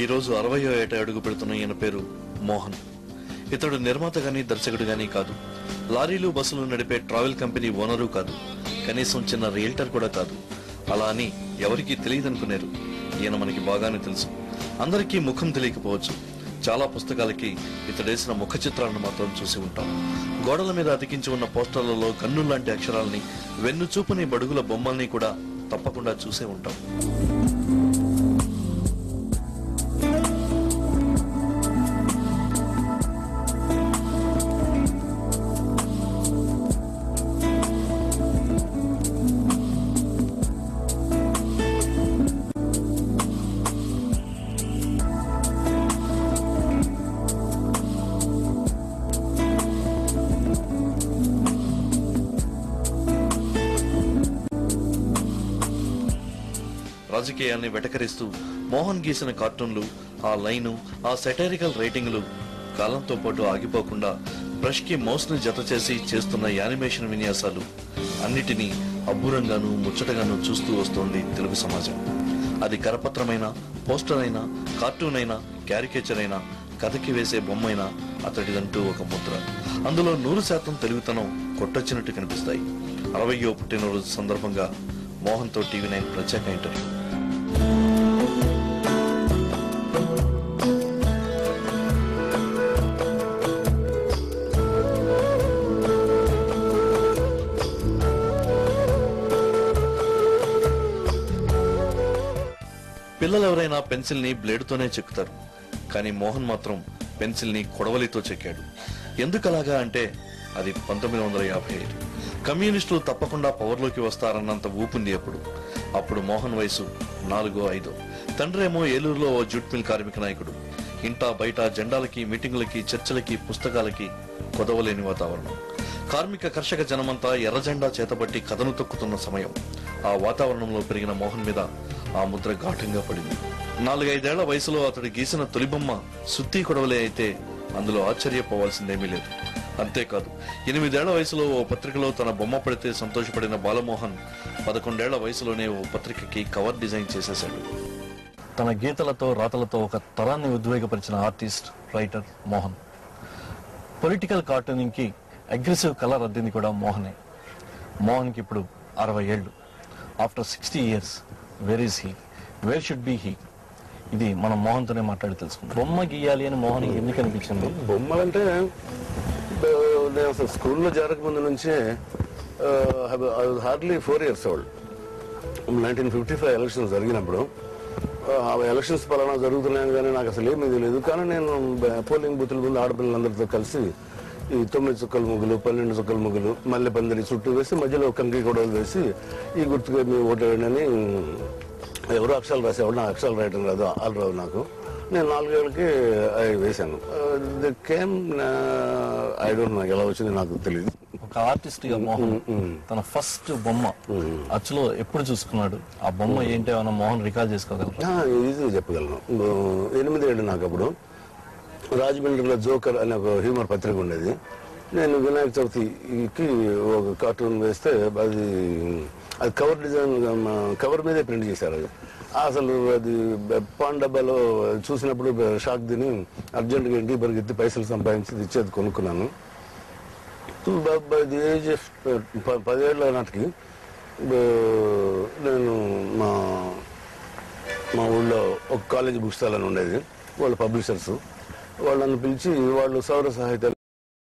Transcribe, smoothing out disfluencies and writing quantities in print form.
ఈ రోజు 60వ ఏట అడుగు పెడుతున్న ఈయన పేరు మోహన్. ఇతడు నిర్మాత గాని దర్శకుడు గాని కాదు, లారీలు బస్సులు నడిపే ట్రావెల్ కంపెనీ ఓనరు కాదు, కనీసం చిన్న రియల్టర్ కూడా కాదు. అలా అని ఎవరికీ తెలియదనుకున్నారు. ఈయన మనకి బాగానే తెలుసు. అందరికీ ముఖం తెలియకపోవచ్చు. చాలా పుస్తకాలకి ఇతడేసిన ముఖ చిత్రాలను మాత్రం చూసి ఉంటాం. గోడల మీద అతికించి ఉన్న పోస్టర్లలో గన్నుల్లాంటి అక్షరాలని, వెన్ను చూపుని బడుగుల బొమ్మల్ని కూడా తప్పకుండా చూసే ఉంటాం. రాజకీయాన్ని వెటకరిస్తూ మోహన్ గీసిన కార్టూన్లు, ఆ లైను, ఆ సెటైరికల్ రైటింగ్లు కాలంతో పాటు ఆగిపోకుండా బ్రష్ కి మౌస్ ని జత చేసి చేస్తున్న యానిమేషన్ విన్యాసాలు అన్నిటినీ అబ్బురంగాను ముచ్చటగాను చూస్తూ వస్తోంది తెలుగు సమాజం. అది కరపత్రమైనా, పోస్టర్ అయినా, కార్టూన్ అయినా, క్యారికేచర్ అయినా, కథకి వేసే బొమ్మైనా అతడిదంటూ ఒక ముద్ర. అందులో 100% తెలుగుతనం కొట్టొచ్చినట్టు కనిపిస్తాయి. 60వ పుట్టినరోజు సందర్భంగా మోహన్ తో TV9 ప్రత్యేక ఇంటర్వ్యూ. పిల్లలు ఎవరైనా పెన్సిల్ ని బ్లేడ్ తోనే చెక్కుతారు, కానీ మోహన్ మాత్రం పెన్సిల్ ని కొడవలితో చెక్కాడు. ఎందుకలాగా అంటే అది 1955. కమ్యూనిస్టులు తప్పకుండా పవర్లోకి వస్తారన్నంత ఊపుంది అప్పుడు మోహన్ వయసు 4-5. తండ్రేమో ఏలూరులో ఓ జూట్ మిల్ కార్మిక నాయకుడు. ఇంటా బయట జెండాలకి, మీటింగులకి, చర్చలకి, పుస్తకాలకి కొదవలేని వాతావరణం. కార్మిక కర్షక జనమంతా ఎర్ర జెండా చేతబట్టి కథను తొక్కుతున్న సమయం. ఆ వాతావరణంలో పెరిగిన మోహన్ మీద ఆ ముద్ర ఘాటంగా పడింది. 4-5 ఏళ్ల వయసులో అతడు గీసిన తొలిబొమ్మ సుత్తి కొడవలే అయితే అందులో ఆశ్చర్యపోవాల్సిందేమీ లేదు. అంతేకాదు, 8 ఏళ్ల వయసులో ఓ పత్రికలో తన బొమ్మ పడితే సంతోషపడిన బాలమోహన్ 11 ఏళ్ల వయసులోనే ఓ పత్రికకి కవర్ డిజైన్ చేసేశాడు. తన గీతలతో, రాతలతో ఒక తరాన్ని ఉద్వేగపరిచిన ఆర్టిస్ట్, రైటర్ మోహన్. పొలిటికల్ కార్టూనింగ్ కి అగ్రెసివ్ కలర్ అద్దింది కూడా మోహనే. మోహన్కి ఇప్పుడు 60 ఏళ్లు. After 60 years, where is he, wear should be he? ఇది మనం మోహన్ తోనే మాట్లాడి తెలుసుకుంటాం. బొమ్మ గీయాలి అని మోహన్ ఎందుకు అనిపించింది? బొమ్మలంటే నేను అసలు స్కూల్లో చేరక ముందు నుంచే హార్డ్లీ 4 years old. 1955 ఎలక్షన్స్ జరిగినప్పుడు ఆ ఎలక్షన్స్ పలానా జరుగుతున్నాయని కానీ నాకు అసలు ఏమీ తెలియదు. కానీ నేను పోలింగ్ బూతుల ముందు ఆడపిల్లలందరితో కలిసి ఈ 9 చుక్కల ముగ్గులు, 12 చుక్కల ముగ్గులు, మల్లె పందిరి చుట్టూ వేసి మధ్యలో కంకి గొడవలు వేసి ఈ గుర్తుగా మీ ఓటు వేయండి అని ఎవరో అక్షరాలు రాసేవాడు. నాకు అక్షరాలు రాయటం రాదు, ఆల్రావు నాకు. నేను 4 ఏళ్ళకి వేశాను. ఐ డోంట్ నో ఎలా వచ్చింది నాకు తెలియదు. ఒక ఆర్టిస్ట్ గా మోహన్ తన ఫస్ట్ బొమ్మ అచ్చులో ఎప్పుడు చూసుకున్నాడు? ఆ బొమ్మ ఏంటో అన్న మోహన్ రికాల్ చేసుకోగలరు? ఈజీగా చెప్పగలను. 8 ఏళ్ళు నాకు అప్పుడు రాజమండ్రిలో జోకర్ అనే ఒక హ్యూమర్ పత్రిక ఉండేది. నేను వినాయక చవితికి ఒక కార్టూన్ వేస్తే అది కవర్ డిజైన్ కవర్ మీదే ప్రింట్ చేశారు. అది అసలు అది పాన్ డబ్బాలో చూసినప్పుడు షాక్ తిని అర్జెంటుగా ఇంటికి పరిగెత్తి పైసలు సంపాదించి ఇచ్చేది కొనుక్కున్నాను. ది ఏజ్ ఆఫ్ 10 ఏళ్ళ నాటికి నేను మా ఊళ్ళో ఒక కాలేజీ బుక్ స్టాల్ అని ఉండేది. వాళ్ళు పబ్లిషర్స్, వాళ్ళని పిలిచి వాళ్ళు సౌర సాహిత్యాలు